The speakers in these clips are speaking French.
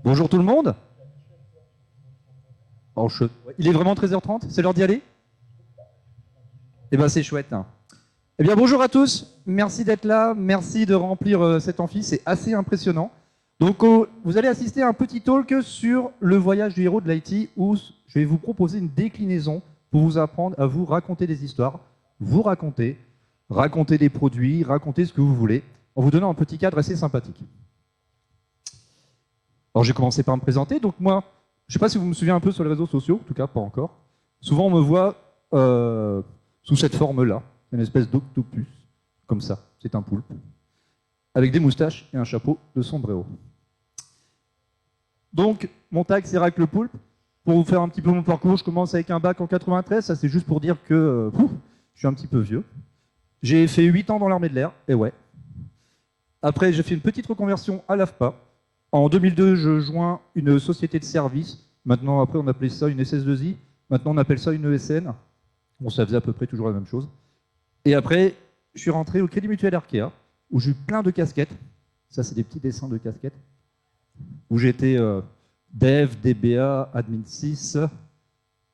Bonjour tout le monde. Oh, il est vraiment 13h30, c'est l'heure d'y aller? Eh bien c'est chouette. Eh bien bonjour à tous, merci d'être là, merci de remplir cet amphi, c'est assez impressionnant. Donc vous allez assister à un petit talk sur le voyage du héros de l'IT où je vais vous proposer une déclinaison pour vous apprendre à vous raconter des histoires, vous raconter des produits, raconter ce que vous voulez, en vous donnant un petit cadre assez sympathique. Alors j'ai commencé par me présenter, donc moi, je ne sais pas si vous me suivez un peu sur les réseaux sociaux, en tout cas pas encore. Souvent on me voit sous cette forme-là, une espèce d'octopus, comme ça, c'est un poulpe, avec des moustaches et un chapeau de sombrero. Donc mon tag c'est Rack le Poulpe. Pour vous faire un petit peu mon parcours, je commence avec un bac en 93, ça c'est juste pour dire que je suis un petit peu vieux. J'ai fait 8 ans dans l'armée de l'air, et ouais. Après j'ai fait une petite reconversion à l'AFPA. En 2002, je joins une société de service. Maintenant, après, on appelait ça une SS2I. Maintenant, on appelle ça une ESN. Bon, ça faisait à peu près toujours la même chose. Et après, je suis rentré au Crédit Mutuel Arkea, où j'ai eu plein de casquettes. Ça, c'est des petits dessins de casquettes. Où j'étais dev, DBA, admin 6.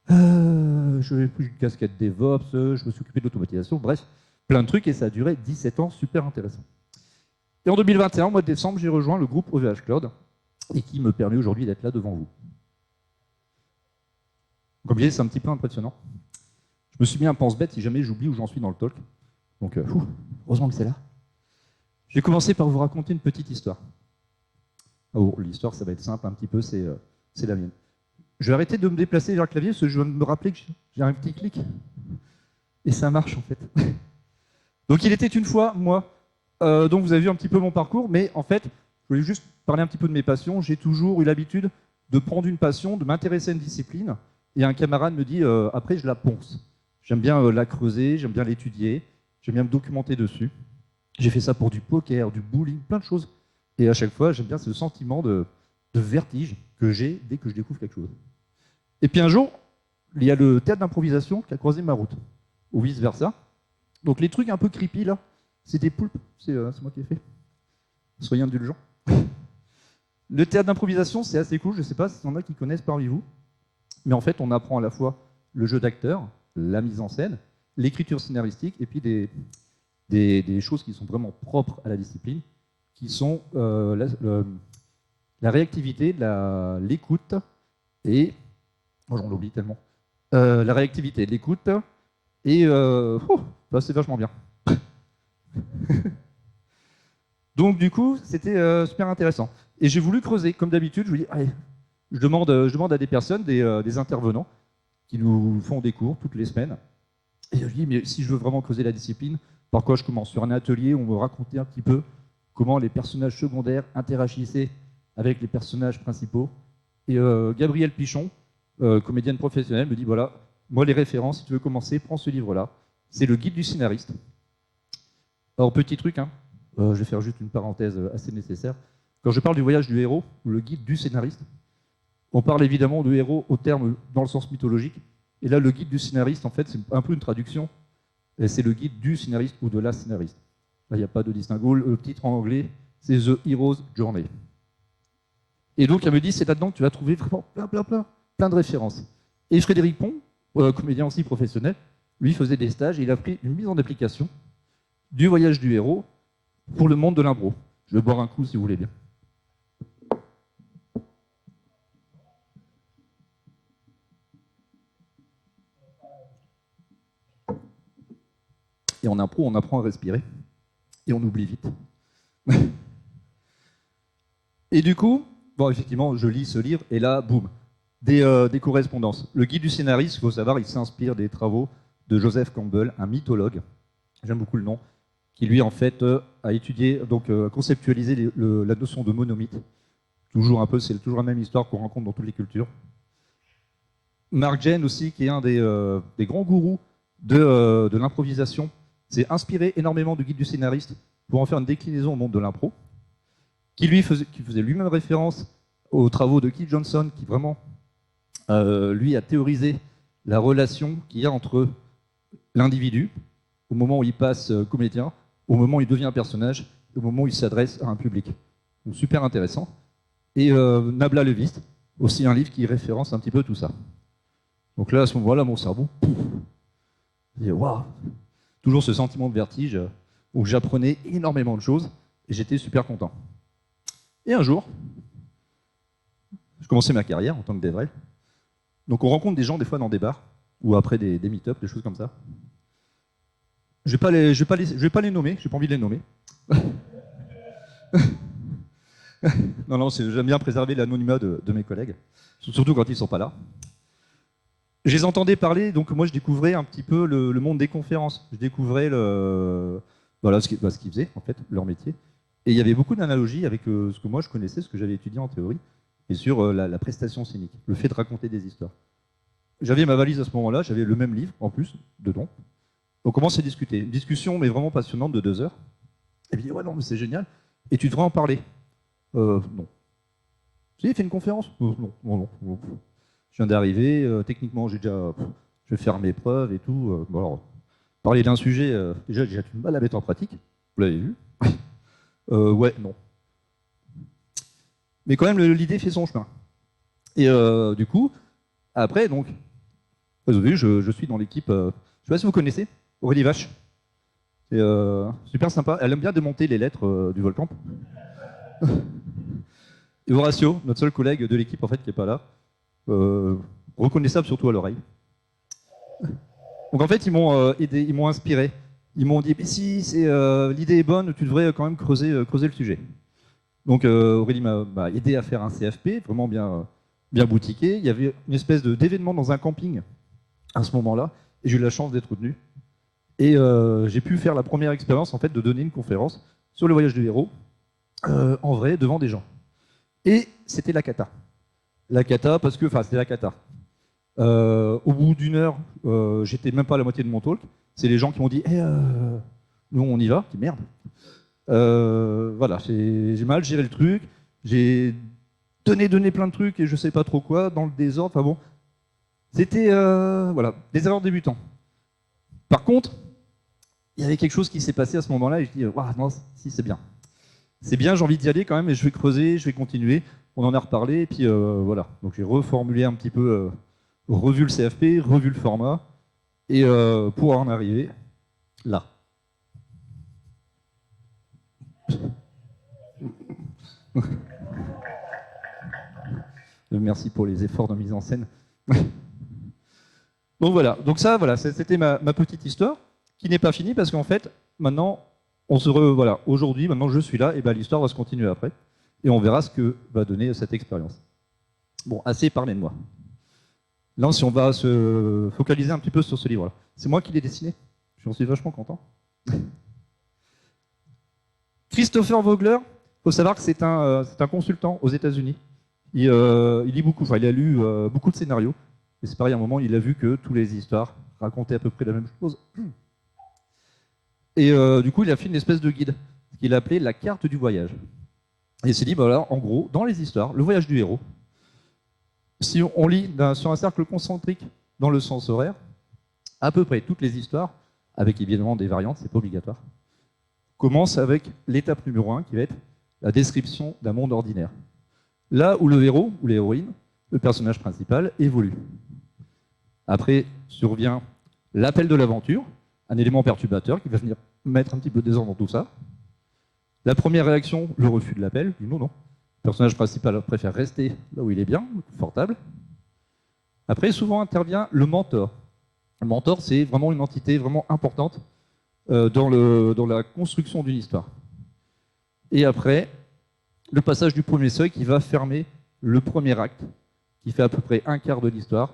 Je n'avais plus une casquette DevOps. Je me suis occupé de l'automatisation. Bref, plein de trucs. Et ça a duré 17 ans, super intéressant. Et en 2021, au mois de décembre, j'ai rejoint le groupe OVH Cloud, et qui me permet aujourd'hui d'être là devant vous. Comme je disais, c'est un petit peu impressionnant. Je me suis mis un pense-bête si jamais j'oublie où j'en suis dans le talk. Donc, heureusement que c'est là. Je vais commencer par vous raconter une petite histoire. Oh, l'histoire, ça va être simple un petit peu, c'est la mienne. Je vais arrêter de me déplacer vers le clavier, parce que je viens de me rappeler que j'ai un petit clic. Et ça marche, en fait. Donc, il était une fois, moi, donc vous avez vu un petit peu mon parcours, mais en fait, je voulais juste parler un petit peu de mes passions. J'ai toujours eu l'habitude de prendre une passion, de m'intéresser à une discipline, et un camarade me dit après je la ponce. J'aime bien la creuser, j'aime bien l'étudier, j'aime bien me documenter dessus. J'ai fait ça pour du poker, du bowling, plein de choses. Et à chaque fois, j'aime bien ce sentiment de vertige que j'ai dès que je découvre quelque chose. Et puis un jour, il y a le théâtre d'improvisation qui a croisé ma route, ou vice-versa. Donc les trucs un peu creepy là, c'est des poulpes, c'est moi qui ai fait. Soyez indulgents. Le théâtre d'improvisation, c'est assez cool, je ne sais pas s'il y en a qui connaissent parmi vous, mais en fait, on apprend à la fois le jeu d'acteur, la mise en scène, l'écriture scénaristique, et puis des choses qui sont vraiment propres à la discipline, qui sont la réactivité, l'écoute, et... Oh, j'en oublie tellement. La réactivité, l'écoute, et... c'est vachement bien. Donc du coup, c'était super intéressant. Et j'ai voulu creuser, comme d'habitude, je vous dis, allez, je demande à des personnes, des intervenants, qui nous font des cours toutes les semaines. Et je dis, mais si je veux vraiment creuser la discipline, par quoi je commence? Sur un atelier où on me raconter un petit peu comment les personnages secondaires interagissaient avec les personnages principaux. Et Gabrielle Pichon, comédienne professionnelle, me dit, voilà, moi les références, si tu veux commencer, prends ce livre-là. C'est le guide du scénariste. Alors, petit truc, je vais faire juste une parenthèse assez nécessaire. Quand je parle du voyage du héros, ou le guide du scénariste, on parle évidemment du héros au terme dans le sens mythologique. Et là, le guide du scénariste, en fait, c'est un peu une traduction. C'est le guide du scénariste ou de la scénariste. Là, il n'y a pas de distinguo. Le titre en anglais, c'est The Hero's Journey. Et donc, elle me dit, c'est là-dedans que tu vas trouver vraiment plein de références. Et Frédéric Pont, comédien aussi professionnel, lui faisait des stages et il a pris une mise en application du voyage du héros pour le monde de l'impro. Je vais boire un coup si vous voulez bien. Et en impro, on apprend à respirer. Et on oublie vite. Et du coup, bon, effectivement, je lis ce livre, et là, boum, des correspondances. Le guide du scénariste, il faut savoir, il s'inspire des travaux de Joseph Campbell, un mythologue, j'aime beaucoup le nom, qui lui, en fait, a étudié, donc conceptualisé la notion de monomythe. C'est toujours la même histoire qu'on rencontre dans toutes les cultures. Mark Jane aussi, qui est un des grands gourous de l'improvisation, s'est inspiré énormément du guide du scénariste pour en faire une déclinaison au monde de l'impro, qui faisait lui-même référence aux travaux de Keith Johnson, qui vraiment, lui, a théorisé la relation qu'il y a entre l'individu, au moment où il passe comédien, au moment où il devient un personnage, au moment où il s'adresse à un public. Donc super intéressant. et Nabla le Viste, aussi un livre qui référence un petit peu tout ça. Donc là, à ce moment-là, mon cerveau, pouf, je dis, waouh, toujours ce sentiment de vertige où j'apprenais énormément de choses et j'étais super content. Et un jour, je commençais ma carrière en tant que DevRel. Donc on rencontre des gens des fois dans des bars ou après des meet-up, des choses comme ça. Je vais pas les nommer, j'ai pas envie de les nommer. Non, j'aime bien préserver l'anonymat de mes collègues, surtout quand ils sont pas là. Je les entendais parler, donc moi je découvrais un petit peu le monde des conférences. Je découvrais ce qu'ils faisaient, en fait, leur métier. Et il y avait beaucoup d'analogies avec ce que moi je connaissais, ce que j'avais étudié en théorie, et sur la prestation scénique, le fait de raconter des histoires. J'avais ma valise à ce moment-là, j'avais le même livre, en plus, dedans. On commence à discuter. Une discussion, mais vraiment passionnante, de 2 heures. Et puis, ouais, non, mais c'est génial. Et tu devrais en parler. Non. Tu sais, fait une conférence non. Je viens d'arriver, techniquement, je vais faire mes preuves et tout. Bon, alors, parler d'un sujet, déjà, j'ai du mal à mettre en pratique. Vous l'avez vu. Ouais, non. Mais quand même, l'idée fait son chemin. Et du coup, après, donc, vous avez vu, je suis dans l'équipe, je ne sais pas si vous connaissez, Aurélie Vache. C'est super sympa. Elle aime bien démonter les lettres du Volcamp. Et Horatio, notre seul collègue de l'équipe en fait qui n'est pas là, reconnaissable surtout à l'oreille. Donc en fait, ils m'ont aidé, ils m'ont inspiré. Ils m'ont dit, mais si l'idée est bonne, tu devrais quand même creuser le sujet. Donc Aurélie m'a aidé à faire un CFP, vraiment bien boutiqué. Il y avait une espèce d'événement dans un camping à ce moment-là, et j'ai eu la chance d'être retenu. Et j'ai pu faire la première expérience en fait de donner une conférence sur le voyage du héros, en vrai, devant des gens. Et c'était la cata. La cata, parce que, c'était la cata. Au bout d'une heure, j'étais même pas à la moitié de mon talk. C'est les gens qui m'ont dit, nous on y va. Je dis merde. Voilà, j'ai mal géré le truc. J'ai donné plein de trucs et je sais pas trop quoi, dans le désordre. Enfin bon, c'était voilà, des erreurs débutants. Par contre, il y avait quelque chose qui s'est passé à ce moment-là et je dis, non, si c'est bien. C'est bien, j'ai envie d'y aller quand même, et je vais creuser, je vais continuer. On en a reparlé, et puis voilà. Donc j'ai reformulé un petit peu, revu le CFP, revu le format, et pour en arriver là. Merci pour les efforts de mise en scène. Donc voilà, c'était ma petite histoire, qui n'est pas finie, parce qu'en fait, maintenant, voilà, aujourd'hui, maintenant je suis là, et ben l'histoire va se continuer après. Et on verra ce que va donner cette expérience. Bon, assez parlé de moi. Là, si on va se focaliser un petit peu sur ce livre-là. C'est moi qui l'ai dessiné. J'en suis vachement content. Christopher Vogler, il faut savoir que c'est un consultant aux États-Unis. Il lit beaucoup, il a lu beaucoup de scénarios. Et c'est pareil, à un moment, il a vu que toutes les histoires racontaient à peu près la même chose. Et du coup, il a fait une espèce de guide, qu'il a appelé la carte du voyage. Et il s'est dit, voilà, en gros, dans les histoires, le voyage du héros, si on lit sur un cercle concentrique dans le sens horaire, à peu près toutes les histoires, avec évidemment des variantes, c'est pas obligatoire, commencent avec l'étape numéro 1, qui va être la description d'un monde ordinaire. Là où le héros, ou l'héroïne, le personnage principal, évolue. Après survient l'appel de l'aventure, un élément perturbateur qui va venir mettre un petit peu de désordre dans tout ça. La première réaction, le refus de l'appel. Non. Le personnage principal préfère rester là où il est bien, confortable. Après, souvent intervient le mentor. Le mentor, c'est vraiment une entité vraiment importante dans la construction d'une histoire. Et après, le passage du premier seuil qui va fermer le premier acte, qui fait à peu près un quart de l'histoire,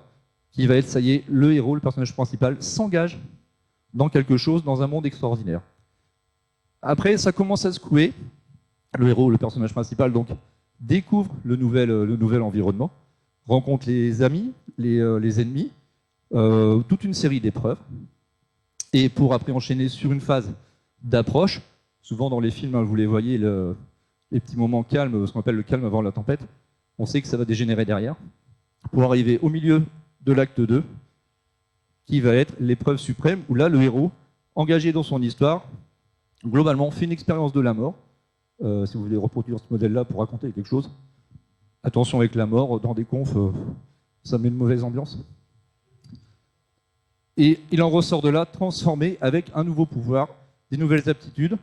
qui va être, ça y est, le héros, le personnage principal, s'engage dans quelque chose, dans un monde extraordinaire. Après, ça commence à secouer. Le héros, le personnage principal, donc, découvre le nouvel environnement, rencontre les amis, les ennemis, toute une série d'épreuves. Et pour après enchaîner sur une phase d'approche, souvent dans les films, vous les voyez, les petits moments calmes, ce qu'on appelle le calme avant la tempête, on sait que ça va dégénérer derrière, pour arriver au milieu de l'acte 2, qui va être l'épreuve suprême, où là, le héros, engagé dans son histoire, globalement, fait une expérience de la mort. Si vous voulez reproduire ce modèle-là pour raconter quelque chose, Attention avec la mort, dans des confs, ça met une mauvaise ambiance. Et il en ressort de là transformé avec un nouveau pouvoir, des nouvelles aptitudes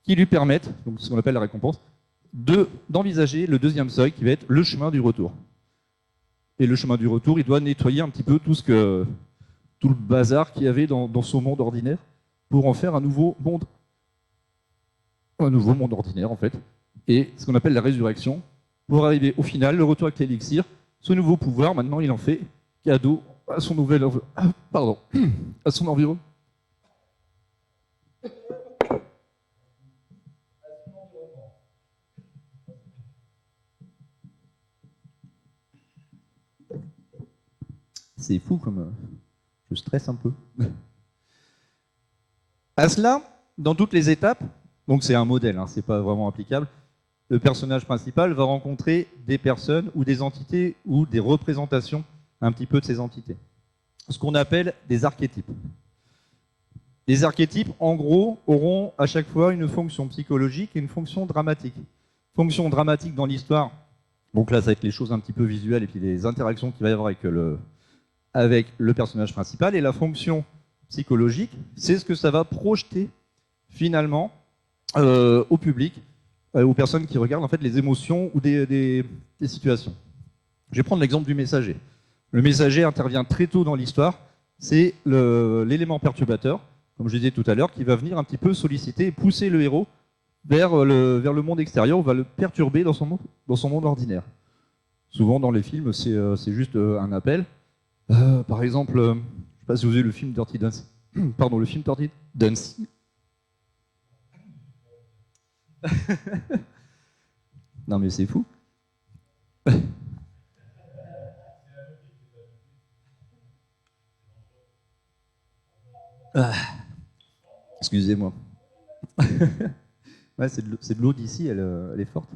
qui lui permettent, donc ce qu'on appelle la récompense, d'envisager le deuxième seuil qui va être le chemin du retour. Et le chemin du retour, il doit nettoyer un petit peu tout le bazar qu'il y avait dans son monde ordinaire pour en faire un nouveau monde ordinaire en fait. Et ce qu'on appelle la résurrection, pour arriver au final, le retour avec l'élixir, ce nouveau pouvoir, maintenant il en fait cadeau à son à son environnement. C'est fou comme je stresse un peu. À cela, dans toutes les étapes, donc c'est un modèle, hein, c'est pas vraiment applicable, le personnage principal va rencontrer des personnes ou des entités ou des représentations un petit peu de ces entités. Ce qu'on appelle des archétypes. Les archétypes, en gros, auront à chaque fois une fonction psychologique et une fonction dramatique. Fonction dramatique dans l'histoire, donc là ça va être les choses un petit peu visuelles et puis les interactions qu'il va y avoir avec le personnage principal, et la fonction psychologique, c'est ce que ça va projeter finalement au public, aux personnes qui regardent en fait les émotions ou des situations. Je vais prendre l'exemple du messager. Le messager intervient très tôt dans l'histoire, c'est l'élément perturbateur, comme je disais tout à l'heure, qui va venir un petit peu solliciter et pousser le héros vers le monde extérieur, ou va le perturber dans son monde ordinaire. Souvent dans les films, c'est juste un appel. Par exemple, je ne sais pas si vous avez le film Dirty Dancing. Pardon, le film Dirty Dancing. Non mais c'est fou. Excusez-moi. Ouais, c'est de l'eau d'ici, elle est forte.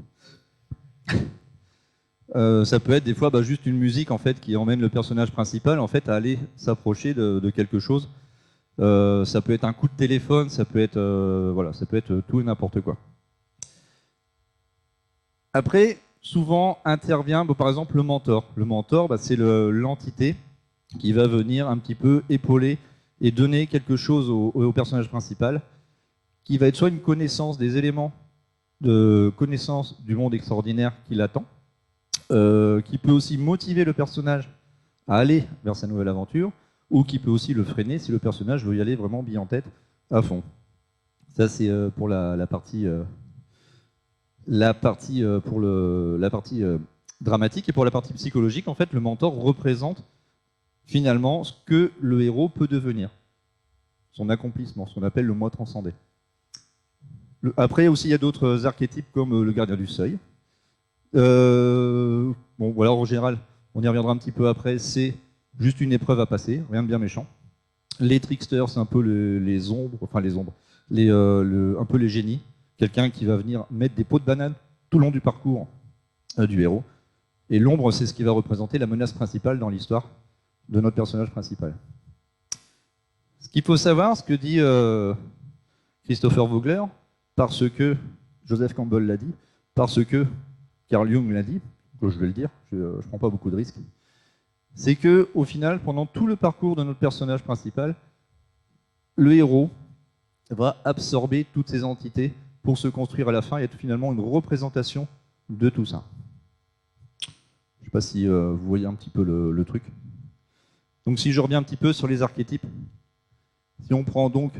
Ça peut être des fois juste une musique en fait qui emmène le personnage principal en fait à aller s'approcher de quelque chose. Ça peut être un coup de téléphone, ça peut être ça peut être tout et n'importe quoi. Après, souvent intervient par exemple le mentor. Le mentor, c'est l'entité qui va venir un petit peu épauler et donner quelque chose au personnage principal, qui va être soit une connaissance des éléments de connaissance du monde extraordinaire qui l'attend, qui peut aussi motiver le personnage à aller vers sa nouvelle aventure, ou qui peut aussi le freiner si le personnage veut y aller vraiment bien en tête, à fond. Ça c'est pour la partie dramatique. Et pour la partie psychologique, en fait, le mentor représente finalement ce que le héros peut devenir, son accomplissement, ce qu'on appelle le moi transcendé. Après aussi, il y a d'autres archétypes comme le gardien du seuil. Voilà, en général, on y reviendra un petit peu après, c'est juste une épreuve à passer, rien de bien méchant. Les tricksters, c'est un peu les ombres, un peu les génies. Quelqu'un qui va venir mettre des pots de banane tout le long du parcours du héros. Et l'ombre, c'est ce qui va représenter la menace principale dans l'histoire de notre personnage principal. Ce qu'il faut savoir, ce que dit Christopher Vogler, parce que Joseph Campbell l'a dit, parce que Carl Jung l'a dit, que je vais le dire, je ne prends pas beaucoup de risques, c'est que au final, pendant tout le parcours de notre personnage principal, le héros va absorber toutes ces entités pour se construire à la fin et être finalement une représentation de tout ça. Je ne sais pas si vous voyez un petit peu le truc. Donc si je reviens un petit peu sur les archétypes, si on prend donc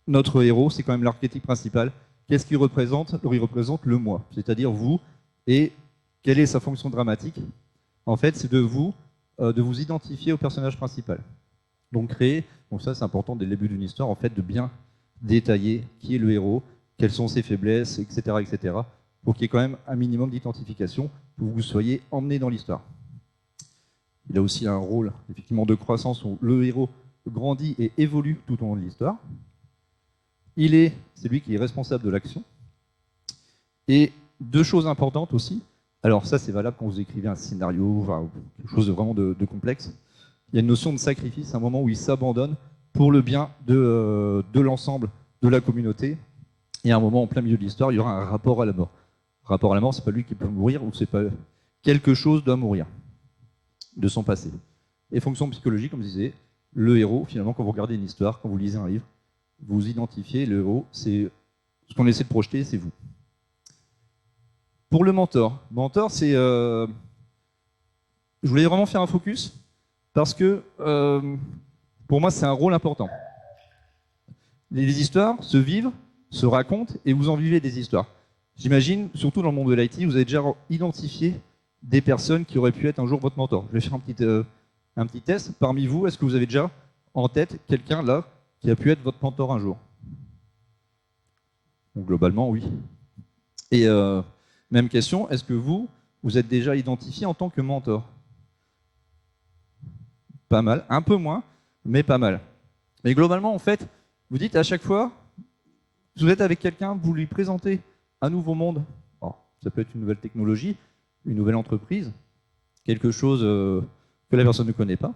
notre héros, c'est quand même l'archétype principal, qu'est-ce qu'il représente? Il représente le moi, c'est-à-dire vous, et quelle est sa fonction dramatique? En fait, c'est de vous identifier au personnage principal. Donc ça c'est important dès le début d'une histoire, en fait, de bien détailler qui est le héros, quelles sont ses faiblesses, etc., etc., pour qu'il y ait quand même un minimum d'identification, pour que vous soyez emmené dans l'histoire. Il a aussi un rôle, effectivement, de croissance où le héros grandit et évolue tout au long de l'histoire. C'est lui qui est responsable de l'action. Et deux choses importantes aussi, alors ça c'est valable quand vous écrivez un scénario, enfin, quelque chose de vraiment de complexe, il y a une notion de sacrifice, un moment où il s'abandonne pour le bien de l'ensemble de la communauté. Et à un moment, en plein milieu de l'histoire, il y aura un rapport à la mort. Rapport à la mort, c'est pas lui qui peut mourir, ou c'est pas quelque chose doit mourir de son passé. Et fonction psychologique, comme je disais, le héros, finalement, quand vous regardez une histoire, quand vous lisez un livre, vous identifiez le héros, c'est ce qu'on essaie de projeter, c'est vous. Pour le mentor, c'est... je voulais vraiment faire un focus, parce que pour moi, c'est un rôle important. Les histoires se vivent, se racontent, et vous en vivez des histoires. J'imagine, surtout dans le monde de l'IT, vous avez déjà identifié des personnes qui auraient pu être un jour votre mentor. Je vais faire un petit test. Parmi vous, est-ce que vous avez déjà en tête quelqu'un là qui a pu être votre mentor un jour? Donc, globalement, oui. Et même question, est-ce que vous êtes déjà identifié en tant que mentor? Pas mal, un peu moins, mais pas mal. Mais globalement, en fait, vous dites à chaque fois, vous êtes avec quelqu'un, vous lui présentez un nouveau monde. Alors, ça peut être une nouvelle technologie, une nouvelle entreprise, quelque chose que la personne ne connaît pas.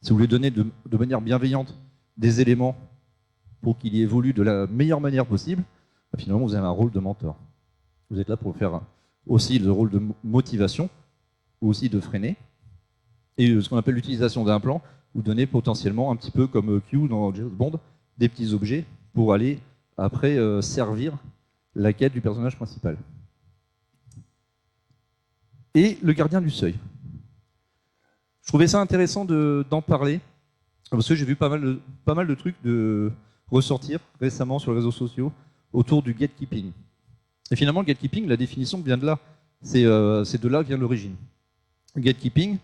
Si vous lui donnez de manière bienveillante des éléments pour qu'il y évolue de la meilleure manière possible, finalement, vous avez un rôle de mentor. Vous êtes là pour faire aussi le rôle de motivation, ou aussi de freiner. Et ce qu'on appelle l'utilisation d'un plan, vous donnez potentiellement un petit peu comme Q dans James Bond, des petits objets pour aller après servir la quête du personnage principal. Et le gardien du seuil. Je trouvais ça intéressant d'en parler, parce que j'ai vu pas mal de trucs ressortir récemment sur les réseaux sociaux autour du gatekeeping. Et finalement, le gatekeeping, la définition vient de là. C'est de là que vient l'origine. Le gatekeeping,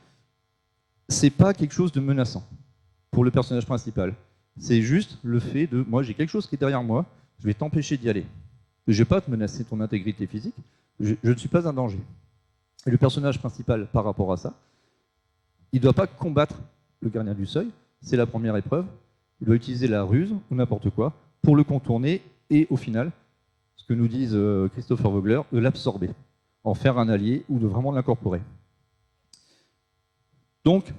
c'est pas quelque chose de menaçant pour le personnage principal. C'est juste le fait de, moi j'ai quelque chose qui est derrière moi, je vais t'empêcher d'y aller. Je ne vais pas te menacer ton intégrité physique, je ne suis pas un danger. Et le personnage principal, par rapport à ça, il ne doit pas combattre le gardien du seuil, c'est la première épreuve, il doit utiliser la ruse ou n'importe quoi pour le contourner et au final, ce que nous disent Christopher Vogler, de l'absorber, en faire un allié ou de vraiment l'incorporer. Donc,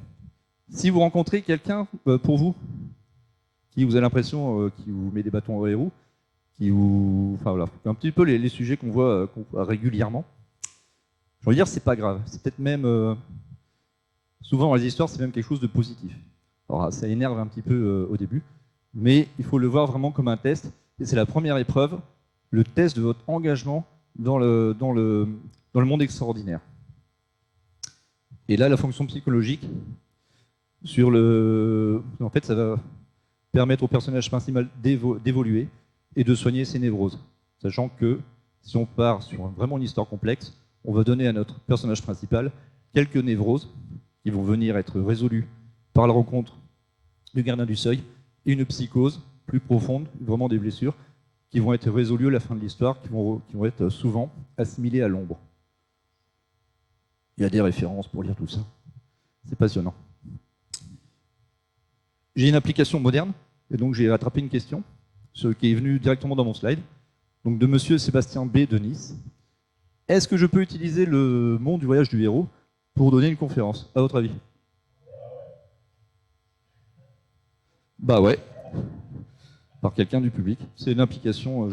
si vous rencontrez quelqu'un pour vous, qui vous a l'impression qui vous met des bâtons dans les roues, qui vous, enfin voilà, un petit peu les sujets qu'on voit régulièrement, je veux dire, c'est pas grave. C'est peut-être même, souvent dans les histoires, c'est même quelque chose de positif. Alors ça énerve un petit peu au début, mais il faut le voir vraiment comme un test, et c'est la première épreuve, le test de votre engagement dans le monde extraordinaire. Et là, la fonction psychologique, en fait, ça va permettre au personnage principal d'évoluer et de soigner ses névroses. Sachant que si on part sur vraiment une histoire complexe, on va donner à notre personnage principal quelques névroses qui vont venir être résolues par la rencontre du gardien du seuil et une psychose plus profonde, vraiment des blessures, qui vont être résolues à la fin de l'histoire, qui vont être souvent assimilées à l'ombre. Il y a des références pour lire tout ça. C'est passionnant. J'ai une application moderne, et donc j'ai attrapé une question, ce qui est venu directement dans mon slide, donc de monsieur Sébastien B. de Nice. Est-ce que je peux utiliser le monde du voyage du héros pour donner une conférence, à votre avis? Bah ouais, par quelqu'un du public. C'est une application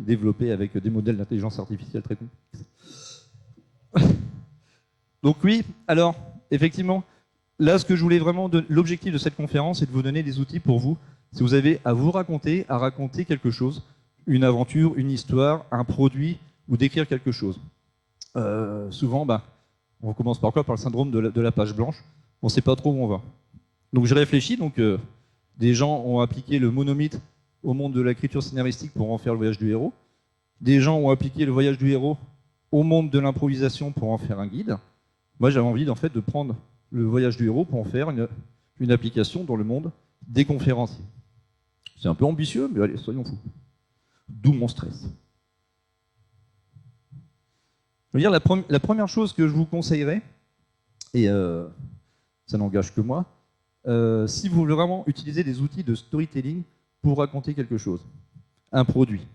développée avec des modèles d'intelligence artificielle très complexes. Donc oui, alors, effectivement, là, ce que je voulais vraiment, l'objectif de cette conférence, c'est de vous donner des outils pour vous, si vous avez à raconter quelque chose, une aventure, une histoire, un produit, ou d'écrire quelque chose. Souvent, on commence par quoi? Par le syndrome de la page blanche. On ne sait pas trop où on va. Donc j'ai réfléchi, des gens ont appliqué le monomythe au monde de l'écriture scénaristique pour en faire le voyage du héros. Des gens ont appliqué le voyage du héros au monde de l'improvisation pour en faire un guide. Moi, j'avais envie en fait de prendre le voyage du héros pour en faire une application dans le monde des conférenciers. C'est un peu ambitieux, mais allez, soyons fous. D'où mon stress. Je veux dire, la première chose que je vous conseillerais, et ça n'engage que moi, si vous voulez vraiment utiliser des outils de storytelling pour raconter quelque chose, un produit,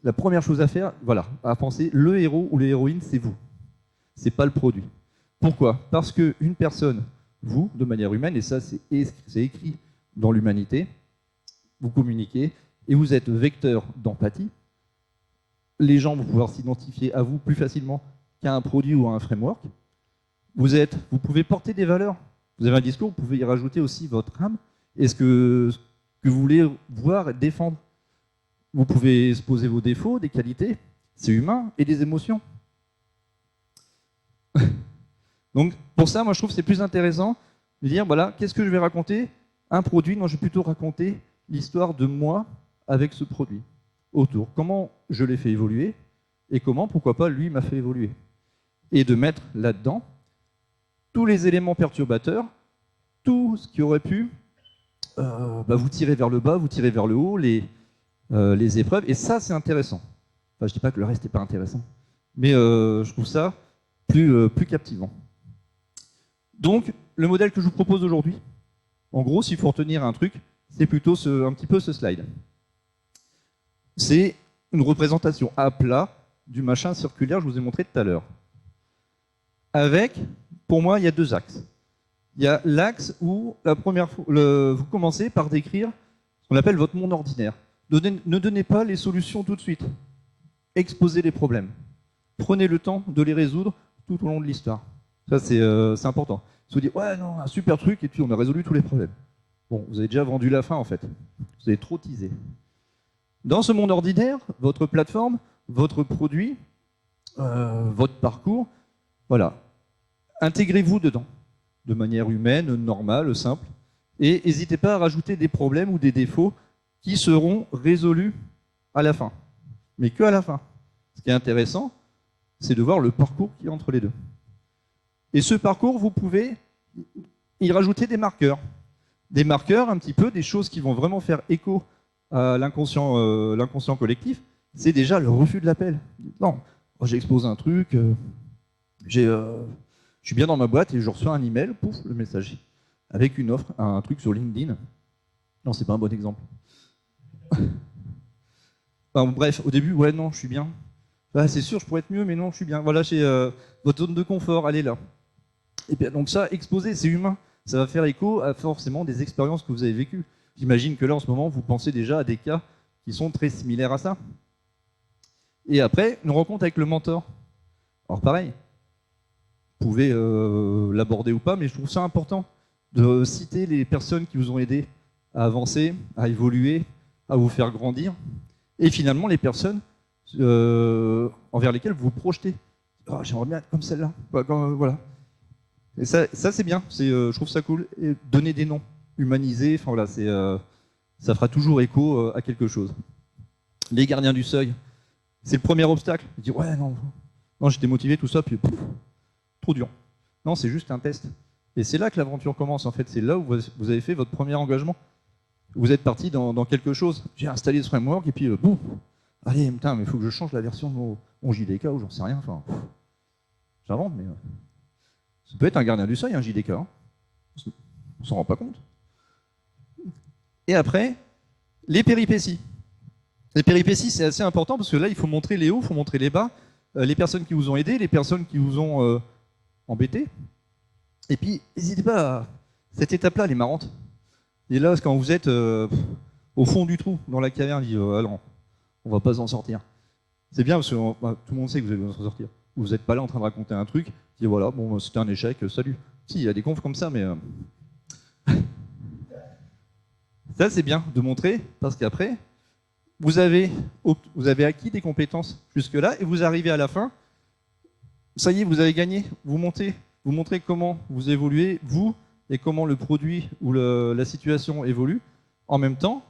la première chose à faire, voilà, à penser, le héros ou l'héroïne, c'est vous. C'est pas le produit. Pourquoi? Parce qu'une personne, vous, de manière humaine, et ça c'est écrit dans l'humanité, vous communiquez et vous êtes vecteur d'empathie. les gens vont pouvoir s'identifier à vous plus facilement qu'à un produit ou à un framework. Vous pouvez porter des valeurs. Vous avez un discours, vous pouvez y rajouter aussi votre âme et ce que vous voulez voir et défendre. Vous pouvez exposer vos défauts, des qualités, c'est humain, et des émotions. Donc pour ça, moi je trouve que c'est plus intéressant de dire, voilà, qu'est-ce que je vais raconter? Un produit, non, je vais plutôt raconter l'histoire de moi avec ce produit autour. Comment je l'ai fait évoluer et comment, pourquoi pas, lui m'a fait évoluer. Et de mettre là-dedans tous les éléments perturbateurs, tout ce qui aurait pu vous tirer vers le bas, vous tirer vers le haut, les épreuves. Et ça, c'est intéressant. Enfin, je ne dis pas que le reste n'est pas intéressant, mais je trouve ça plus captivant. Donc, le modèle que je vous propose aujourd'hui, en gros, s'il faut retenir un truc, c'est plutôt un petit peu ce slide. C'est une représentation à plat du machin circulaire que je vous ai montré tout à l'heure. Avec, pour moi, il y a deux axes. Il y a l'axe où vous commencez par décrire ce qu'on appelle votre monde ordinaire. Ne donnez pas les solutions tout de suite. Exposez les problèmes. Prenez le temps de les résoudre tout au long de l'histoire. Ça, c'est important. Si vous dites, ouais, non, un super truc, et puis on a résolu tous les problèmes. Bon, vous avez déjà vendu la fin, en fait. Vous avez trop teasé. Dans ce monde ordinaire, votre plateforme, votre produit, votre parcours, voilà. Intégrez-vous dedans, de manière humaine, normale, simple, et n'hésitez pas à rajouter des problèmes ou des défauts qui seront résolus à la fin. Mais que à la fin. Ce qui est intéressant, c'est de voir le parcours qui est entre les deux. Et ce parcours, vous pouvez y rajouter des marqueurs. Des marqueurs, un petit peu, des choses qui vont vraiment faire écho à l'inconscient collectif. C'est déjà le refus de l'appel. Non, j'expose un truc, je suis bien dans ma boîte et je reçois un email, pouf, le messager, avec une offre, un truc sur LinkedIn. Non, c'est pas un bon exemple. Enfin, bref, au début, ouais, non, je suis bien. Ah, c'est sûr, je pourrais être mieux, mais non, je suis bien. Voilà, c'est votre zone de confort, allez là. Et bien, donc ça, exposer, c'est humain. Ça va faire écho à forcément des expériences que vous avez vécues. J'imagine que là, en ce moment, vous pensez déjà à des cas qui sont très similaires à ça. Et après, une rencontre avec le mentor. Alors pareil, vous pouvez l'aborder ou pas, mais je trouve ça important de citer les personnes qui vous ont aidé à avancer, à évoluer, à vous faire grandir, et finalement les personnes envers lesquelles vous vous projetez. Oh, j'aimerais bien être comme celle-là. Voilà. Et ça c'est bien. Je trouve ça cool. Et donner des noms, humaniser. Enfin voilà, ça fera toujours écho à quelque chose. Les gardiens du seuil, c'est le premier obstacle. Je dis ouais non, j'étais motivé tout ça, puis pouf, trop dur. Non, c'est juste un test. Et c'est là que l'aventure commence en fait. C'est là où vous avez fait votre premier engagement. Vous êtes parti dans quelque chose. J'ai installé ce framework et puis boum. Allez, putain, mais il faut que je change la version de mon JDK ou j'en sais rien. Enfin, j'invente, mais ça peut être un gardien du seuil, un JDK. Hein. On s'en rend pas compte. Et après, les péripéties. Les péripéties, c'est assez important parce que là, il faut montrer les hauts, il faut montrer les bas, les personnes qui vous ont aidé, les personnes qui vous ont embêté. Et puis, n'hésitez pas cette étape-là, elle est marrante. Et là, quand vous êtes au fond du trou, dans la caverne, il dit alors, on va pas s'en sortir. C'est bien parce que tout le monde sait que vous allez s'en sortir. Vous n'êtes pas là en train de raconter un truc, qui voilà, bon, c'était un échec, salut. Si, il y a des confs comme ça, mais ça c'est bien de montrer parce qu'après, vous avez acquis des compétences jusque-là et vous arrivez à la fin. Ça y est, vous avez gagné. Vous montrez comment vous évoluez, vous, et comment le produit ou la situation évolue en même temps.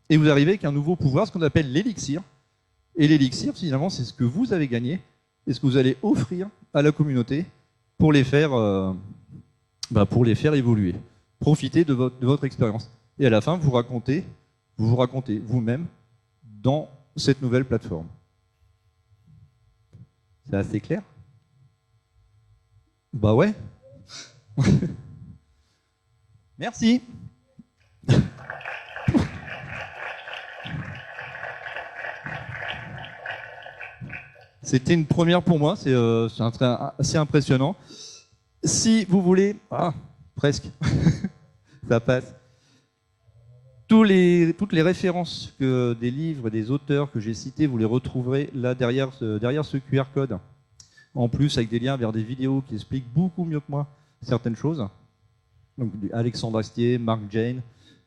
Et vous arrivez avec un nouveau pouvoir, ce qu'on appelle l'élixir. Et l'élixir, finalement, c'est ce que vous avez gagné et ce que vous allez offrir à la communauté pour les faire évoluer. Profitez de votre expérience. Et à la fin, vous vous racontez vous-même dans cette nouvelle plateforme. C'est assez clair? Bah ouais. Merci. C'était une première pour moi, c'est un trait assez impressionnant. Si vous voulez... Ah, presque. Ça passe. Toutes les références des livres et des auteurs que j'ai cités, vous les retrouverez là derrière ce QR code. En plus, avec des liens vers des vidéos qui expliquent beaucoup mieux que moi certaines choses. Donc, Alexandre Astier, Mark Jane,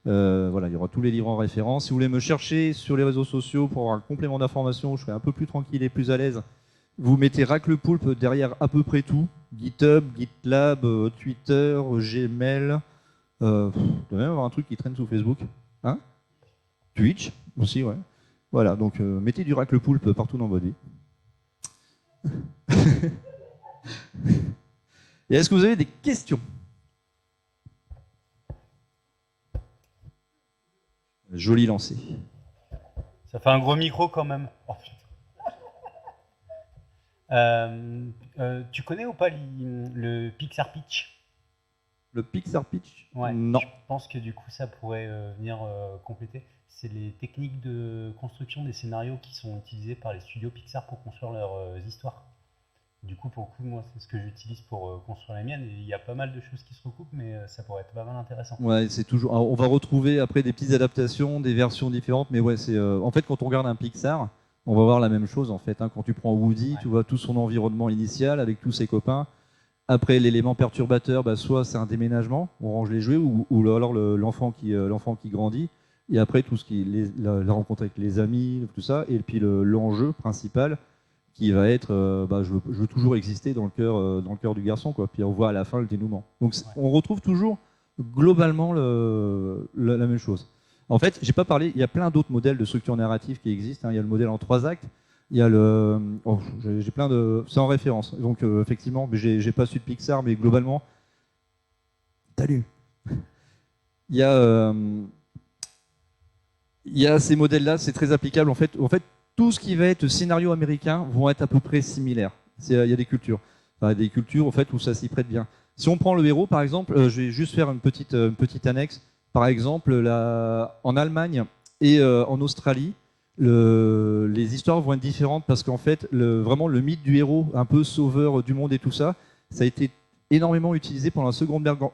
voilà, il y aura tous les livres en référence. Si vous voulez me chercher sur les réseaux sociaux pour avoir un complément d'information, je serai un peu plus tranquille et plus à l'aise. Vous mettez Rack le Poulpe derrière à peu près tout. GitHub, GitLab, Twitter, Gmail. Il doit même avoir un truc qui traîne sous Facebook. Hein, Twitch aussi, ouais. Voilà, donc mettez du Rack le Poulpe partout dans votre vie. Et est-ce que vous avez des questions? Joli lancé. Ça fait un gros micro quand même. Oh, tu connais ou pas le Pixar Pitch? Le Pixar Pitch? Ouais, non. Je pense que du coup ça pourrait venir compléter. C'est les techniques de construction des scénarios qui sont utilisées par les studios Pixar pour construire leurs histoires. Du coup, pour le coup, moi, c'est ce que j'utilise pour construire les miennes. Et il y a pas mal de choses qui se recoupent, mais ça pourrait être pas mal intéressant. Ouais, c'est toujours. Alors, on va retrouver après des petites adaptations, des versions différentes, mais ouais, c'est. En fait, quand on regarde un Pixar, on va voir la même chose en fait. Hein. Quand tu prends Woody, tu vois tout son environnement initial avec tous ses copains. Après, l'élément perturbateur, bah, soit c'est un déménagement, on range les jouets, ou alors l'enfant qui grandit. Et après, tout ce qui la rencontre avec les amis, tout ça, et puis l'enjeu principal qui va être je veux toujours exister dans le cœur du garçon, quoi. Puis on voit à la fin le dénouement. Donc on retrouve toujours globalement la même chose. En fait, j'ai pas parlé, il y a plein d'autres modèles de structure narrative qui existent. Hein. Il y a le modèle en 3 actes, il y a j'ai plein de... C'est en référence, donc effectivement, mais j'ai pas su de Pixar, mais globalement, salut. Il y a ces modèles-là, c'est très applicable. En fait, tout ce qui va être scénario américain vont être à peu près similaires. Il y a des cultures. Enfin, des cultures en fait, où ça s'y prête bien. Si on prend le héros, par exemple, je vais juste faire une petite annexe. Par exemple, en Allemagne et en Australie, les histoires vont être différentes parce qu'en fait, vraiment le mythe du héros, un peu sauveur du monde et tout ça, ça a été énormément utilisé pendant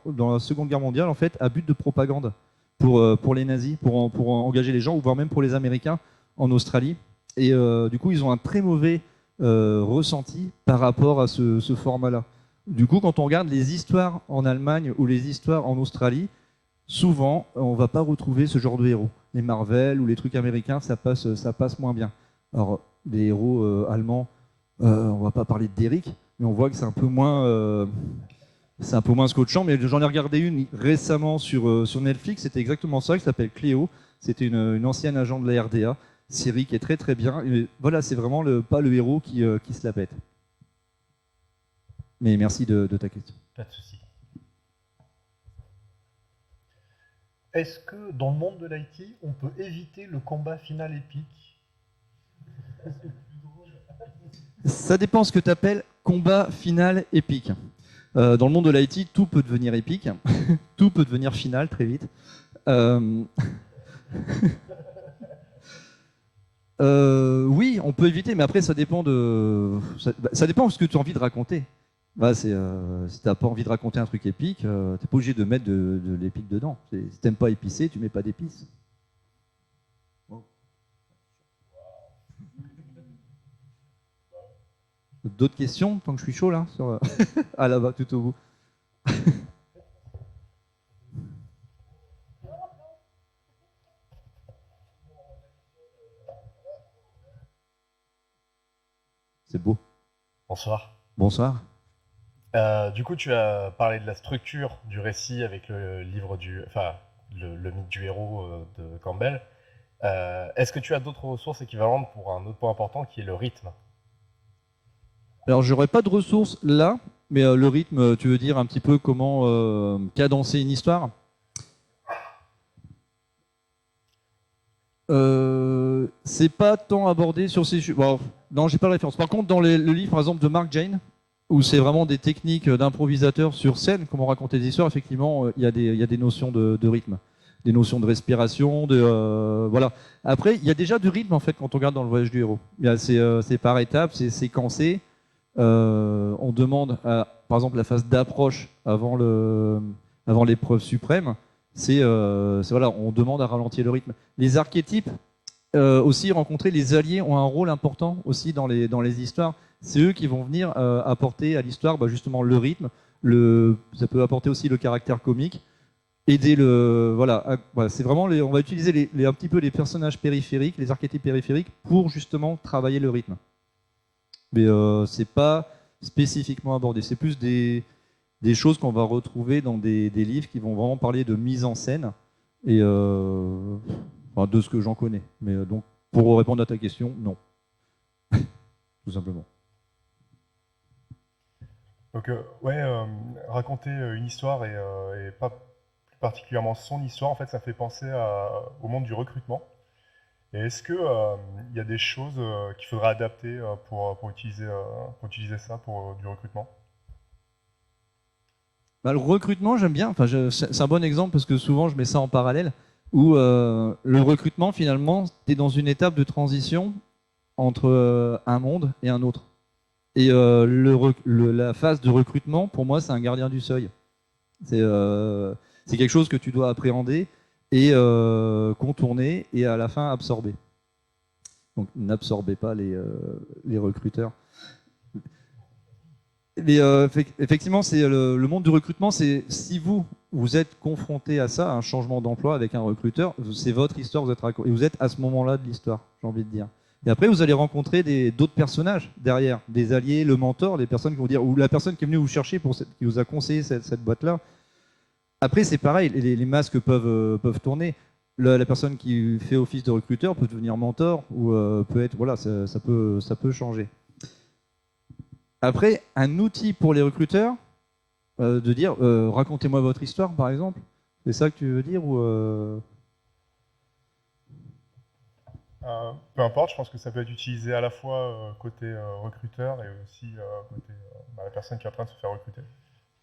dans la Seconde Guerre mondiale, en fait, à but de propagande pour les nazis, pour engager les gens, ou voire même pour les Américains en Australie. Et du coup, ils ont un très mauvais ressenti par rapport à ce format-là. Du coup, quand on regarde les histoires en Allemagne ou les histoires en Australie, souvent, on ne va pas retrouver ce genre de héros. Les Marvel ou les trucs américains, ça passe moins bien. Alors, les héros allemands, on ne va pas parler d'Eric, mais on voit que c'est un peu moins scotchant. Mais j'en ai regardé une récemment sur Netflix, c'était exactement ça, qui s'appelle Cléo. C'était une ancienne agent de la RDA. Série qui est très très bien. Et voilà, c'est vraiment pas le héros qui se la pète. Mais merci de ta question. Pas de souci. Est-ce que dans le monde de l'IT, on peut éviter le combat final épique? Ça dépend ce que tu appelles combat final épique. Dans le monde de l'IT, tout peut devenir épique. Tout peut devenir final très vite. Oui, on peut éviter, mais après ça dépend ça dépend de ce que tu as envie de raconter. Bah, si t'as pas envie de raconter un truc épique, t'es pas obligé de mettre de l'épique dedans. Si t'aimes pas épicé, tu mets pas d'épices. Bon. D'autres questions tant que je suis chaud là ah là-bas tout au bout. C'est beau. Bonsoir. Bonsoir. Du coup, tu as parlé de la structure du récit avec le mythe du héros de Campbell. Est-ce que tu as d'autres ressources équivalentes pour un autre point important qui est le rythme? Alors, j'aurais pas de ressources là, mais le rythme, tu veux dire un petit peu comment cadencer une histoire? C'est pas tant abordé sur ces sujets. Bon, non, j'ai pas de référence. Par contre, dans le livre, par exemple, de Mark Jane, où c'est vraiment des techniques d'improvisateur sur scène, comment raconter des histoires, effectivement, il y a des notions de rythme, des notions de respiration, voilà. Après, il y a déjà du rythme, en fait, quand on regarde dans le voyage du héros. C'est par étapes, c'est séquencé. On demande, par exemple, la phase d'approche avant l'épreuve suprême. Voilà, on demande à ralentir le rythme. Les archétypes, aussi rencontrer les alliés ont un rôle important aussi dans les histoires. C'est eux qui vont venir apporter à l'histoire justement le rythme. Ça peut apporter aussi le caractère comique. Aider voilà, c'est vraiment on va utiliser un petit peu les personnages périphériques, les archétypes périphériques pour justement travailler le rythme. Mais c'est pas spécifiquement abordé. C'est plus des choses qu'on va retrouver dans des livres qui vont vraiment parler de mise en scène et de ce que j'en connais. Mais donc, pour répondre à ta question, non. Tout simplement. Donc, raconter une histoire et pas plus particulièrement son histoire, en fait, ça fait penser au monde du recrutement. Et est-ce que il y a des choses qu'il faudra adapter pour utiliser ça pour du recrutement? Le recrutement, j'aime bien. C'est un bon exemple parce que souvent, je mets ça en parallèle où le recrutement, finalement, tu es dans une étape de transition entre un monde et un autre. Et la phase de recrutement, pour moi, c'est un gardien du seuil. C'est quelque chose que tu dois appréhender et contourner et à la fin absorber. Donc n'absorbez pas les recruteurs. Mais effectivement, c'est le monde du recrutement. C'est si vous êtes confronté à ça, à un changement d'emploi avec un recruteur, c'est votre histoire, et vous êtes à ce moment-là de l'histoire, j'ai envie de dire. Et après, vous allez rencontrer d'autres personnages derrière, des alliés, le mentor, les personnes qui vont dire, ou la personne qui est venue vous chercher qui vous a conseillé cette boîte-là. Après, c'est pareil, les masques peuvent tourner. La personne qui fait office de recruteur peut devenir mentor ou peut être, voilà, ça peut changer. Après, un outil pour les recruteurs, de dire, racontez-moi votre histoire, par exemple. C'est ça que tu veux dire ou Peu importe, je pense que ça peut être utilisé à la fois côté recruteur et aussi côté la personne qui est en train de se faire recruter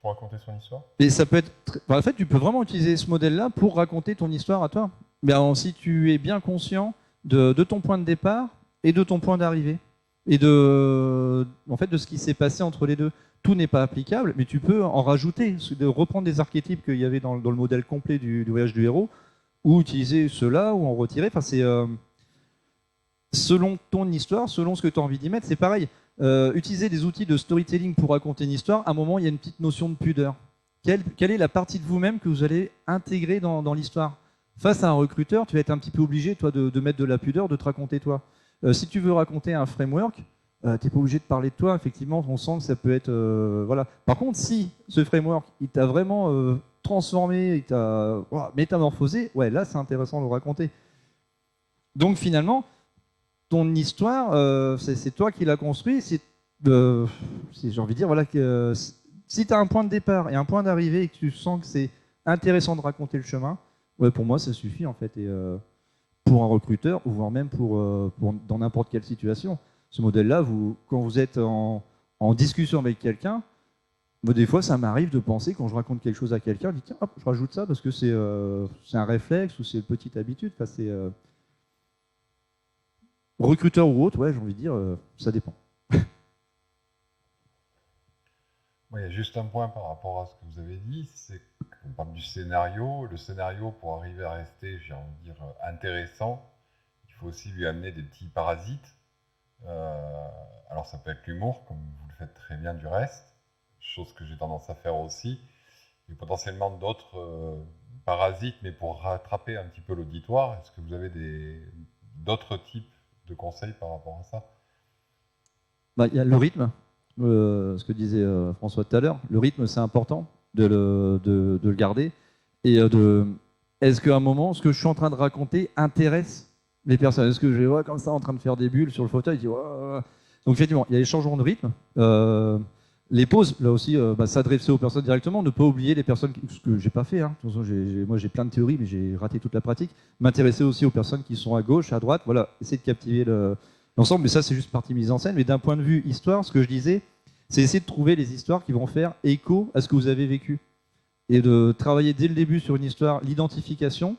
pour raconter son histoire. Et ça peut être. En fait, tu peux vraiment utiliser ce modèle-là pour raconter ton histoire à toi. Mais alors, si tu es bien conscient de ton point de départ et de ton point d'arrivée et de ce qui s'est passé entre les deux. Tout n'est pas applicable, mais tu peux en rajouter, de reprendre des archétypes qu'il y avait dans le modèle complet du voyage du héros, ou utiliser ceux-là, ou en retirer. Enfin, c'est selon ton histoire, selon ce que tu as envie d'y mettre, c'est pareil. Utiliser des outils de storytelling pour raconter une histoire, à un moment, il y a une petite notion de pudeur. Quelle est la partie de vous-même que vous allez intégrer dans l'histoire? Face à un recruteur, tu vas être un petit peu obligé, toi, de mettre de la pudeur, de te raconter toi. Si tu veux raconter un framework, tu n'es pas obligé de parler de toi. Effectivement, on sent que ça peut être... voilà. Par contre, si ce framework, il t'a vraiment transformé, il t'a métamorphosé, ouais, là, c'est intéressant de le raconter. Donc, finalement, ton histoire, c'est toi qui l'as construit. J'ai envie de dire, voilà, que si tu as un point de départ et un point d'arrivée et que tu sens que c'est intéressant de raconter le chemin, ouais, pour moi, ça suffit, en fait. Et pour un recruteur, ou voire même dans n'importe quelle situation. Ce modèle-là, quand vous êtes en discussion avec quelqu'un, des fois, ça m'arrive de penser, quand je raconte quelque chose à quelqu'un, je dis tiens, hop, je rajoute ça parce que c'est un réflexe ou c'est une petite habitude. Enfin, c'est recruteur ou autre, ouais, j'ai envie de dire, ça dépend. Il y a juste un point par rapport à ce que vous avez dit, c'est qu'on parle du scénario. Le scénario, pour arriver à rester, j'ai envie de dire, intéressant, il faut aussi lui amener des petits parasites. Alors ça peut être l'humour, comme vous le faites très bien du reste, chose que j'ai tendance à faire aussi, et potentiellement d'autres parasites, mais pour rattraper un petit peu l'auditoire. Est-ce que vous avez d'autres types de conseils par rapport à ça? Il y a le rythme. Ce que disait François tout à l'heure, le rythme c'est important de le garder et est-ce qu'à un moment ce que je suis en train de raconter intéresse les personnes? Est-ce que je vais comme ça en train de faire des bulles sur le fauteuil? Donc effectivement il y a les changements de rythme, les pauses là aussi, s'adresser aux personnes directement, ne pas oublier les personnes, ce que j'ai pas fait, hein. De toute façon, moi j'ai plein de théories mais j'ai raté toute la pratique. M'intéresser aussi aux personnes qui sont à gauche, à droite, voilà, essayer de captiver l'ensemble, mais ça c'est juste partie mise en scène. Mais d'un point de vue histoire, ce que je disais, c'est essayer de trouver les histoires qui vont faire écho à ce que vous avez vécu. Et de travailler dès le début sur une histoire, l'identification,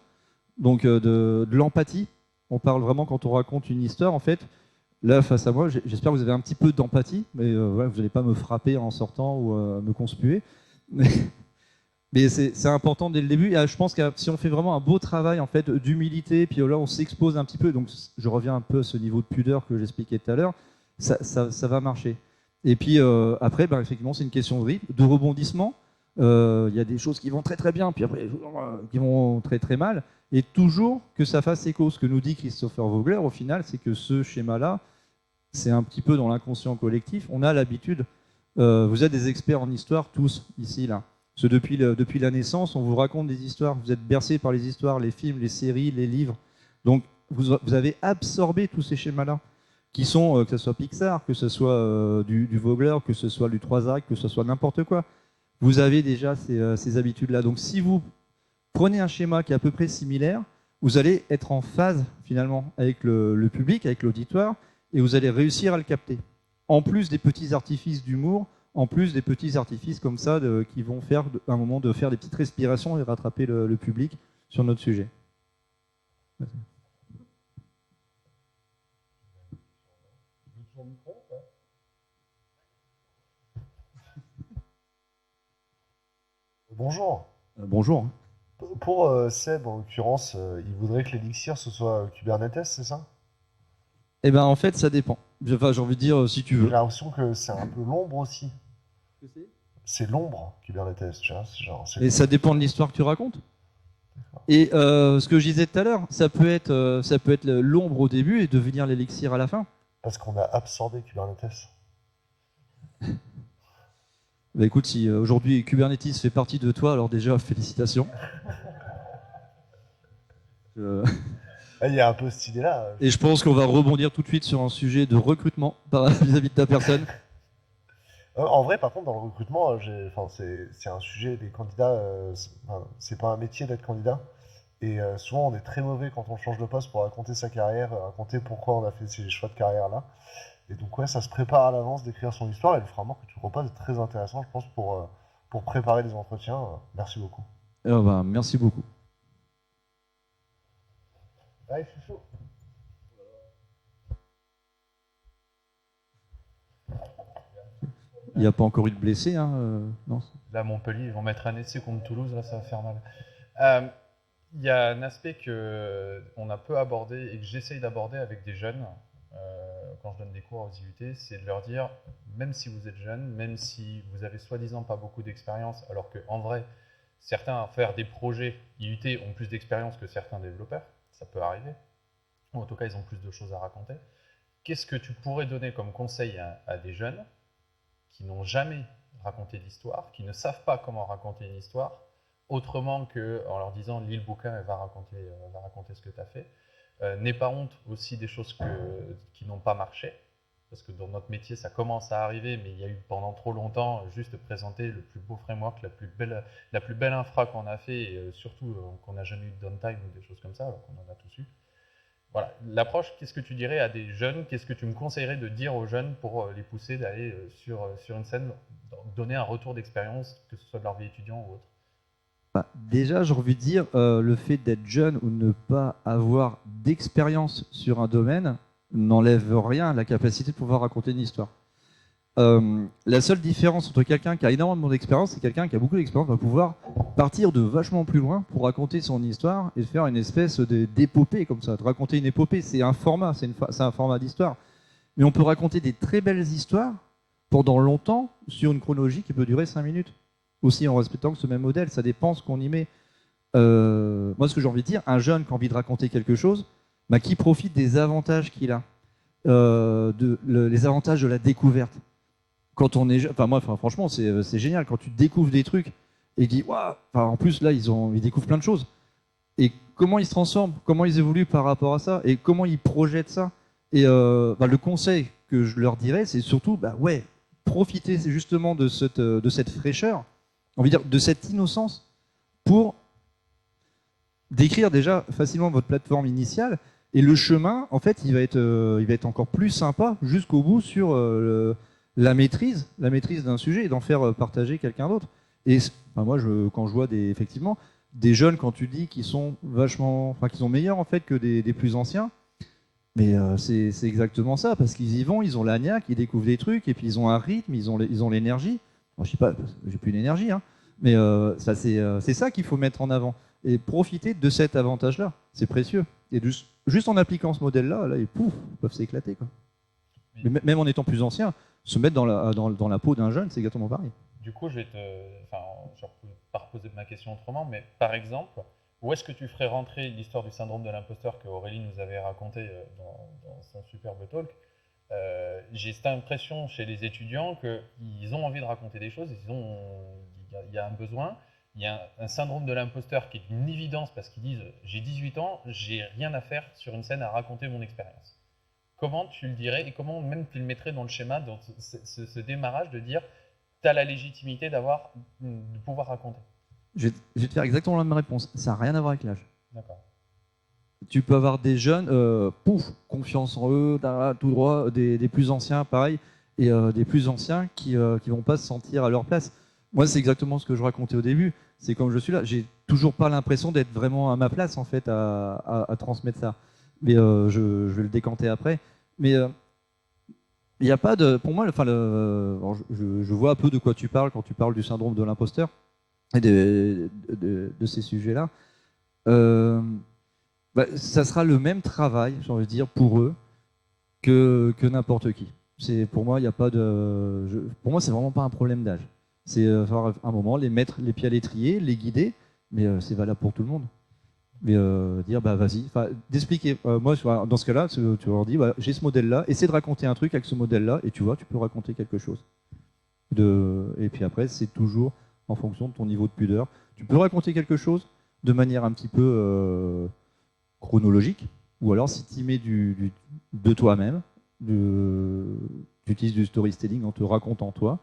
donc de l'empathie. On parle vraiment quand on raconte une histoire, en fait. Là, face à moi, j'espère que vous avez un petit peu d'empathie, mais vous n'allez pas me frapper en sortant ou me conspuer. Mais c'est important dès le début. Et je pense que si on fait vraiment un beau travail en fait d'humilité, puis là on s'expose un petit peu, donc je reviens un peu à ce niveau de pudeur que j'expliquais tout à l'heure, ça va marcher. Et puis après, effectivement, c'est une question de rythme, de rebondissement. Il y a des choses qui vont très très bien, puis après qui vont très très mal. Et toujours que ça fasse écho. Ce que nous dit Christopher Vogler, au final, c'est que ce schéma-là, c'est un petit peu dans l'inconscient collectif. On a l'habitude, vous êtes des experts en histoire tous ici là. Parce que depuis la naissance, on vous raconte des histoires. Vous êtes bercés par les histoires, les films, les séries, les livres. Donc vous avez absorbé tous ces schémas-là, qui sont, que ce soit Pixar, que ce soit du Vogler, que ce soit du 3 actes, que ce soit n'importe quoi. Vous avez déjà ces habitudes-là. Donc si vous prenez un schéma qui est à peu près similaire, vous allez être en phase finalement avec le public, avec l'auditoire, et vous allez réussir à le capter. En plus des petits artifices d'humour, en plus des petits artifices comme ça qui vont faire à un moment de faire des petites respirations et rattraper le public sur notre sujet. Merci. Bonjour. Bonjour. Pour Seb, en l'occurrence, il voudrait que l'élixir ce soit Kubernetes, c'est ça? Eh ben en fait, ça dépend. Enfin, j'ai envie de dire, si tu J'ai veux. l'impression que c'est un peu l'ombre aussi. C'est l'ombre, Kubernetes, tu vois. Et ça dépend de l'histoire que tu racontes. Et ce que je disais tout à l'heure, ça peut être l'ombre au début et devenir l'élixir à la fin. Parce qu'on a absorbé Kubernetes. Bah écoute, si aujourd'hui Kubernetes fait partie de toi, alors déjà, félicitations. Il y a un peu cette idée-là. Et je pense qu'on va rebondir tout de suite sur un sujet de recrutement vis-à-vis de ta personne. En vrai, par contre, dans le recrutement, c'est un sujet des candidats. C'est pas un métier d'être candidat. Et souvent, on est très mauvais quand on change de poste pour raconter sa carrière, raconter pourquoi on a fait ces choix de carrière-là. Et donc, ouais, ça se prépare à l'avance d'écrire son histoire. Et le framework que tu proposes est très intéressant, je pense, pour préparer les entretiens. Merci beaucoup. Merci beaucoup. Ah, il fait chaud. Il n'y a pas encore eu de blessés, hein, non. Là, Montpellier, ils vont mettre un essai contre Toulouse, là, ça va faire mal. Il y a un aspect qu'on a peu abordé et que j'essaye d'aborder avec des jeunes quand je donne des cours aux IUT, c'est de leur dire, même si vous êtes jeune, même si vous avez soi-disant pas beaucoup d'expérience, alors qu'en vrai, certains à faire des projets IUT ont plus d'expérience que certains développeurs, ça peut arriver, ou en tout cas ils ont plus de choses à raconter. Qu'est-ce que tu pourrais donner comme conseil à des jeunes qui n'ont jamais raconté d'histoire, qui ne savent pas comment raconter une histoire, autrement qu'en leur disant « lis le bouquin, elle va raconter ce que tu as fait ». N'aie pas honte aussi des choses qui n'ont pas marché, parce que dans notre métier, ça commence à arriver, mais il y a eu pendant trop longtemps juste présenter le plus beau framework, la plus belle infra qu'on a fait, et surtout qu'on n'a jamais eu de downtime ou des choses comme ça, alors qu'on en a tous eu. Voilà, l'approche, qu'est-ce que tu dirais à des jeunes, qu'est-ce que tu me conseillerais de dire aux jeunes pour les pousser d'aller sur une scène, donner un retour d'expérience, que ce soit de leur vie étudiant ou autre? Déjà, j'ai envie de dire, le fait d'être jeune ou ne pas avoir d'expérience sur un domaine n'enlève rien à la capacité de pouvoir raconter une histoire. La seule différence entre quelqu'un qui a énormément d'expérience et quelqu'un qui a beaucoup d'expérience va pouvoir partir de vachement plus loin pour raconter son histoire et faire une espèce d'épopée comme ça. De raconter une épopée, c'est un format, c'est un format d'histoire. Mais on peut raconter des très belles histoires pendant longtemps sur une chronologie qui peut durer 5 minutes. Aussi en respectant ce même modèle, ça dépend ce qu'on y met. Moi, ce que j'ai envie de dire, un jeune qui a envie de raconter quelque chose, qui profite des avantages qu'il a, les avantages de la découverte. Quand on est, franchement, c'est génial quand tu découvres des trucs et dis, waouh, en plus là, ils découvrent plein de choses. Et comment ils se transforment, comment ils évoluent par rapport à ça, et comment ils projettent ça. Et le conseil que je leur dirais, c'est surtout, profitez justement de cette fraîcheur, on va dire de cette innocence, pour décrire déjà facilement votre plateforme initiale, et le chemin, en fait, il va être encore plus sympa jusqu'au bout sur la maîtrise d'un sujet et d'en faire partager quelqu'un d'autre. Et moi, quand je vois effectivement des jeunes, quand tu dis qu'ils sont qu'ils sont meilleurs en fait que des plus anciens, mais c'est exactement ça, parce qu'ils y vont, ils ont la niaque, ils découvrent des trucs, et puis ils ont un rythme, ils ont l'énergie. Je sais pas, j'ai plus l'énergie, hein. Mais ça, c'est ça qu'il faut mettre en avant. Et profiter de cet avantage-là. C'est précieux. Et juste en appliquant ce modèle-là, là, ils peuvent s'éclater, quoi. Mais même en étant plus ancien, se mettre dans la peau d'un jeune, c'est exactement pareil. Du coup, je peux pas reposer ma question autrement, mais par exemple, où est-ce que tu ferais rentrer l'histoire du syndrome de l'imposteur que Aurélie nous avait raconté dans son superbe talk? J'ai cette impression chez les étudiants qu'ils ont envie de raconter des choses, il y a un besoin, il y a un syndrome de l'imposteur qui est une évidence parce qu'ils disent « j'ai 18 ans, j'ai rien à faire sur une scène à raconter mon expérience ». Comment tu le dirais et comment même tu le mettrais dans le schéma, dans ce démarrage de dire tu as la légitimité de pouvoir raconter? Je vais te faire exactement la même réponse. Ça n'a rien à voir avec l'âge. D'accord. Tu peux avoir des jeunes, confiance en eux, tout droit, des plus anciens, pareil, et des plus anciens qui vont pas se sentir à leur place. Moi, c'est exactement ce que je racontais au début. C'est comme je suis là, j'ai toujours pas l'impression d'être vraiment à ma place, en fait, à transmettre ça. Mais je vais le décanter après. Mais il n'y a pas de... Pour moi, je vois un peu de quoi tu parles quand tu parles du syndrome de l'imposteur et de ces sujets-là. Ça sera le même travail, j'ai envie de dire, pour eux que n'importe qui. Pour moi, il n'y a pas de... Pour moi, c'est vraiment pas un problème d'âge. C'est avoir un moment, les mettre les pieds à l'étrier, les guider, mais c'est valable pour tout le monde. Mais dire, vas-y, d'expliquer. Moi, dans ce cas-là, tu leur dis, j'ai ce modèle-là, essaie de raconter un truc avec ce modèle-là, et tu vois, tu peux raconter quelque chose. Et puis après, c'est toujours en fonction de ton niveau de pudeur. Tu peux raconter quelque chose de manière un petit peu chronologique, ou alors si tu y mets de toi-même, tu utilises du storytelling en te racontant toi,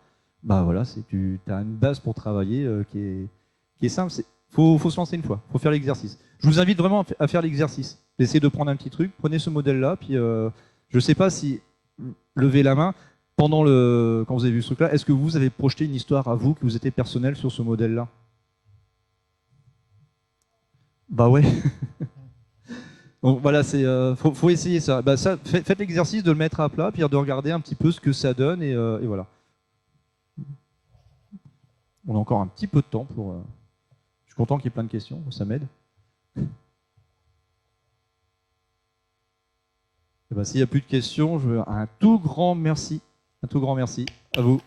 voilà, tu as une base pour travailler qui est simple. Faut se lancer une fois, faut faire l'exercice. Je vous invite vraiment à faire l'exercice. Essayez de prendre un petit truc, prenez ce modèle-là, puis je sais pas si levez la main quand vous avez vu ce truc-là, est-ce que vous avez projeté une histoire à vous qui vous était personnelle sur ce modèle-là? Bah ouais. Donc voilà, faut essayer ça. Faites l'exercice de le mettre à plat, puis de regarder un petit peu ce que ça donne, et voilà. On a encore un petit peu de temps pour... Je suis content qu'il y ait plein de questions, ça m'aide. S'il n'y a plus de questions, je veux un tout grand merci à vous.